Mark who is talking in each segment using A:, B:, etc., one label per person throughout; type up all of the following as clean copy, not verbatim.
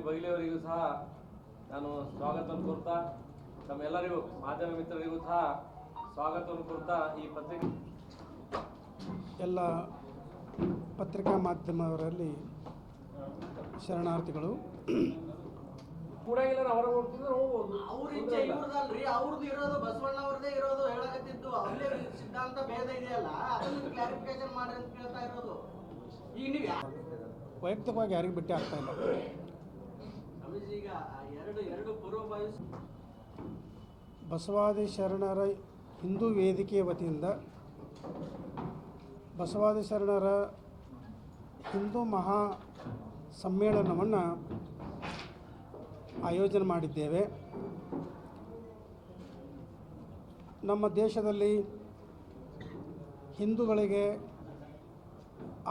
A: ಬೈಲಿಯವರಿಗೂ ಸಹ ನಾನು ಸ್ವಾಗತವನ್ನು ಕೋರ್ತಾ, ತಮ್ಮೆಲ್ಲರಿಗೂ ಮಾಧ್ಯಮ ಮಿತ್ರರಿಗೂ ಸಹ ಸ್ವಾಗತವನ್ನು ಕೋರ್ತಾ ಈ ಪತ್ರಿಕೆ
B: ಎಲ್ಲ ಪತ್ರಿಕಾ ಮಾಧ್ಯಮವರಲ್ಲಿ ಶರಣಾರ್ಥಿಗಳು.
A: ಕೂಡಾಗಿಲ್ಲ ಹೊರಗೆ ಹೋಗ್ತಿದ್ರೆ ಹೋಗ್ಬೋದು.
C: ಅವ್ರ ಇಚ್ಛೆ ಇವ್ರದಲ್ರಿ, ಅವ್ರದ್ದು ಇರೋದು ಬಸವಣ್ಣ ಅವ್ರದೇ ಇರೋದು ಹೇಳಕತ್ತಿದ್ದು. ಅವರೇ ಸಿದ್ಧಾಂತ ಭೇದ ಇದೆಯಲ್ಲ, ಅದನ್ನು ಕ್ಲಾರಿಫಿಕೇಶನ್ ಮಾಡ್ರಿ ಅಂತ ಕೇಳ್ತಾ ಇರೋದು. ಈಗ ನೀವು
B: ವೈಯಕ್ತಿಕವಾಗಿ ಯಾರಿಗೂ ಬಿಟ್ಟೆ ಆಗ್ತಾ ಇಲ್ಲ.
C: ಈಗ ಎರಡು ಪೂರ್ವಭಾವಿ
B: ಬಸವಾದಿ ಶರಣರ ಹಿಂದೂ ವೇದಿಕೆಯ ವತಿಯಿಂದ ಬಸವಾದಿ ಶರಣರ ಹಿಂದೂ ಮಹಾ ಸಮ್ಮೇಳನವನ್ನು ಆಯೋಜನೆ ಮಾಡಿದ್ದೇವೆ. ನಮ್ಮ ದೇಶದಲ್ಲಿ ಹಿಂದೂಗಳಿಗೆ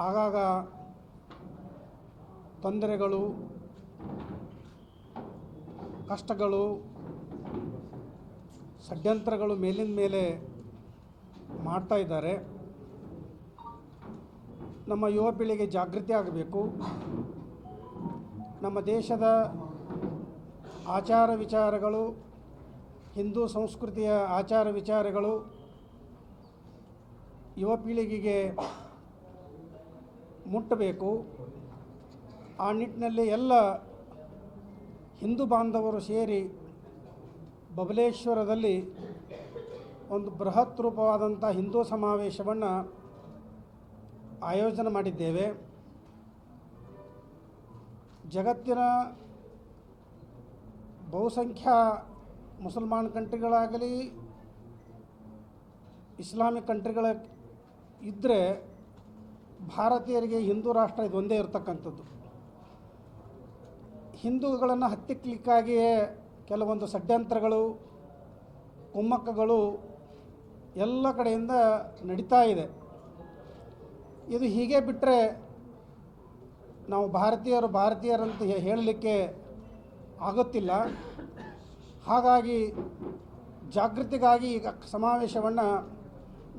B: ಆಗಾಗ ತೊಂದರೆಗಳು, ಕಷ್ಟಗಳು, ಷಡ್ಯಂತ್ರಗಳು ಮೇಲಿನ ಮೇಲೆ ಮಾಡ್ತಾ ಇದ್ದಾರೆ. ನಮ್ಮ ಯುವ ಪೀಳಿಗೆ ಜಾಗೃತಿ ಆಗಬೇಕು. ನಮ್ಮ ದೇಶದ ಆಚಾರ ವಿಚಾರಗಳು, ಹಿಂದೂ ಸಂಸ್ಕೃತಿಯ ಆಚಾರ ವಿಚಾರಗಳು ಯುವ ಪೀಳಿಗೆಗೆ ಮುಟ್ಟಬೇಕು. ಆ ನಿಟ್ಟಿನಲ್ಲಿ ಎಲ್ಲ ಹಿಂದೂ ಬಾಂಧವರು ಸೇರಿ ಬಬಲೇಶ್ವರದಲ್ಲಿ ಒಂದು ಬೃಹತ್ ರೂಪವಾದಂಥ ಹಿಂದೂ ಸಮಾವೇಶವನ್ನು ಆಯೋಜನೆ ಮಾಡಿದ್ದೇವೆ. ಜಗತ್ತಿನ ಬಹುಸಂಖ್ಯಾ ಮುಸಲ್ಮಾನ್ ಕಂಟ್ರಿಗಳಾಗಲಿ, ಇಸ್ಲಾಮಿಕ್ ಕಂಟ್ರಿಗಳ ಇದ್ದರೆ ಭಾರತೀಯರಿಗೆ ಹಿಂದೂ ರಾಷ್ಟ್ರ ಇದೊಂದೇ ಇರತಕ್ಕಂಥದ್ದು. ಹಿಂದೂಗಳನ್ನು ಹತ್ತಿಕ್ಕಲಿಕ್ಕಾಗಿಯೇ ಕೆಲವೊಂದು ಷಡ್ಯಂತ್ರಗಳು, ಕುಮ್ಮಕ್ಕಗಳು ಎಲ್ಲ ಕಡೆಯಿಂದ ನಡೀತಾ ಇದೆ. ಇದು ಹೀಗೆ ಬಿಟ್ಟರೆ ನಾವು ಭಾರತೀಯರಂತ ಹೇಳಲಿಕ್ಕೆ ಆಗುತ್ತಿಲ್ಲ. ಹಾಗಾಗಿ ಜಾಗೃತಿಗಾಗಿ ಈಗ ಸಮಾವೇಶವನ್ನು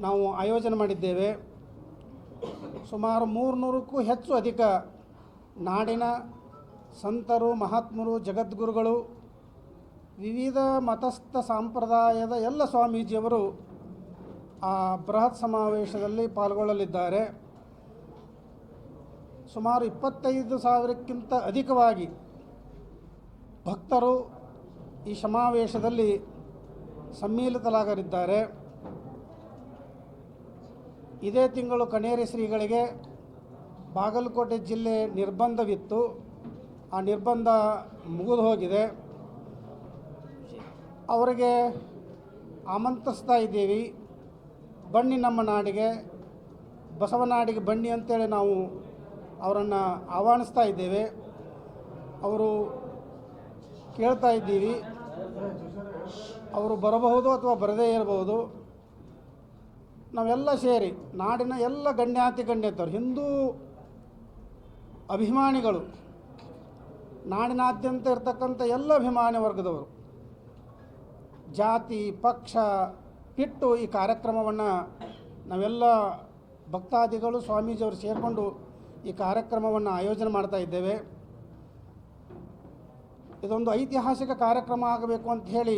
B: ನಾವು ಆಯೋಜನೆ ಮಾಡಿದ್ದೇವೆ. ಸುಮಾರು 300ಕ್ಕೂ ಹೆಚ್ಚು ಅಧಿಕ ನಾಡಿನ ಸಂತರು, ಮಹಾತ್ಮರು, ಜಗದ್ಗುರುಗಳು, ವಿವಿಧ ಮತಸ್ಥ ಸಂಪ್ರದಾಯದ ಎಲ್ಲ ಸ್ವಾಮೀಜಿಯವರು ಆ ಬೃಹತ್ ಸಮಾವೇಶದಲ್ಲಿ ಪಾಲ್ಗೊಳ್ಳಲಿದ್ದಾರೆ. ಸುಮಾರು 25,000ಕ್ಕಿಂತ ಅಧಿಕವಾಗಿ ಭಕ್ತರು ಈ ಸಮಾವೇಶದಲ್ಲಿ ಸಮ್ಮಿಲಿತರಾಗಲಿದ್ದಾರೆ. ಇದೇ ತಿಂಗಳು ಕಣೇರಿ ಶ್ರೀಗಳಿಗೆ ಬಾಗಲಕೋಟೆ ಜಿಲ್ಲೆ ನಿರ್ಬಂಧವಿತ್ತು. ಆ ನಿರ್ಬಂಧ ಮುಗಿದು ಹೋಗಿದೆ. ಅವರಿಗೆ ಆಮಂತ್ರಿಸ್ತಾ ಇದ್ದೀವಿ. ಬನ್ನಿ ನಮ್ಮ ನಾಡಿಗೆ, ಬಸವನಾಡಿಗೆ ಬನ್ನಿ ಅಂತೇಳಿ ನಾವು ಅವರನ್ನು ಆಹ್ವಾನಿಸ್ತಾ ಇದ್ದೇವೆ. ಅವರು ಕೇಳ್ತಾ ಇದ್ದೀವಿ. ಅವರು ಬರಬಹುದು ಅಥವಾ ಬರದೇ ಇರಬಹುದು. ನಾವೆಲ್ಲ ಸೇರಿ ನಾಡಿನ ಎಲ್ಲ ಗಣ್ಯತರು, ಹಿಂದೂ ಅಭಿಮಾನಿಗಳು, ನಾಡಿನಾದ್ಯಂತ ಇರತಕ್ಕಂಥ ಎಲ್ಲ ಅಭಿಮಾನಿ ವರ್ಗದವರು ಜಾತಿ ಪಕ್ಷ ಬಿಟ್ಟು ಈ ಕಾರ್ಯಕ್ರಮವನ್ನು ನಾವೆಲ್ಲ ಭಕ್ತಾದಿಗಳು, ಸ್ವಾಮೀಜಿಯವರು ಸೇರಿಕೊಂಡು ಈ ಕಾರ್ಯಕ್ರಮವನ್ನು ಆಯೋಜನೆ ಮಾಡ್ತಾ ಇದ್ದೇವೆ. ಇದೊಂದು ಐತಿಹಾಸಿಕ ಕಾರ್ಯಕ್ರಮ ಆಗಬೇಕು ಅಂತ ಹೇಳಿ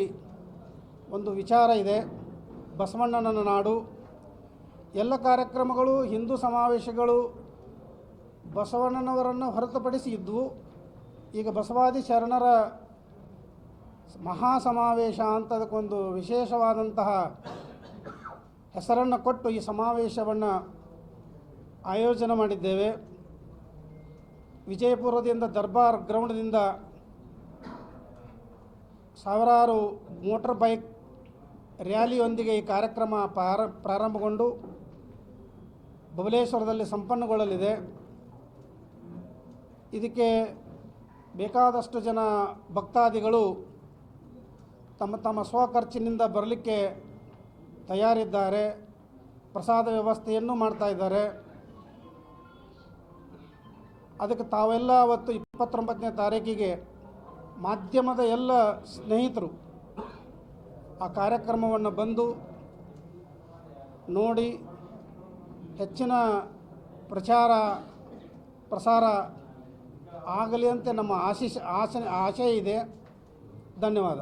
B: ಒಂದು ವಿಚಾರ ಇದೆ. ಬಸವಣ್ಣನ ನಾಡು, ಎಲ್ಲ ಕಾರ್ಯಕ್ರಮಗಳು, ಹಿಂದೂ ಸಮಾವೇಶಗಳು ಬಸವಣ್ಣನವರನ್ನು ಹೊರತುಪಡಿಸಿ ಇದ್ದವು. ಈಗ ಬಸವಾದಿ ಶರಣರ ಮಹಾ ಸಮಾವೇಶ ಅಂತ ಅದಕ್ಕೊಂದು ವಿಶೇಷವಾದಂತಹ ಹೆಸರನ್ನು ಕೊಟ್ಟು ಈ ಸಮಾವೇಶವನ್ನು ಆಯೋಜನೆ ಮಾಡಿದ್ದೇವೆ. ವಿಜಯಪುರದಿಂದ ದರ್ಬಾರ್ ಗ್ರೌಂಡ್ದಿಂದ ಸಾವಿರಾರು ಮೋಟರ್ ಬೈಕ್ ರ್ಯಾಲಿಯೊಂದಿಗೆ ಈ ಕಾರ್ಯಕ್ರಮ ಪ್ರಾರಂಭಗೊಂಡು ಬಬಲೇಶ್ವರದಲ್ಲಿ ಸಂಪನ್ನಗೊಳ್ಳಲಿದೆ. ಇದಕ್ಕೆ ಬೇಕಾದಷ್ಟು ಜನ ಭಕ್ತಾದಿಗಳು ತಮ್ಮ ತಮ್ಮ ಸ್ವಖರ್ಚಿನಿಂದ ಬರಲಿಕ್ಕೆ ತಯಾರಿದ್ದಾರೆ. ಪ್ರಸಾದ ವ್ಯವಸ್ಥೆಯನ್ನು ಮಾಡ್ತಾ ಇದ್ದಾರೆ. ಅದಕ್ಕೆ ತಾವೆಲ್ಲ ಅವತ್ತು 29ನೇ ತಾರೀಕಿಗೆ ಮಾಧ್ಯಮದ ಎಲ್ಲ ಸ್ನೇಹಿತರು ಆ ಕಾರ್ಯಕ್ರಮವನ್ನು ಬಂದು ನೋಡಿ ಹೆಚ್ಚಿನ ಪ್ರಚಾರ ಪ್ರಸಾರ ಆಗಲಿ ಅಂತ ನಮ್ಮ ಆಶಯ ಇದೆ. ಧನ್ಯವಾದ.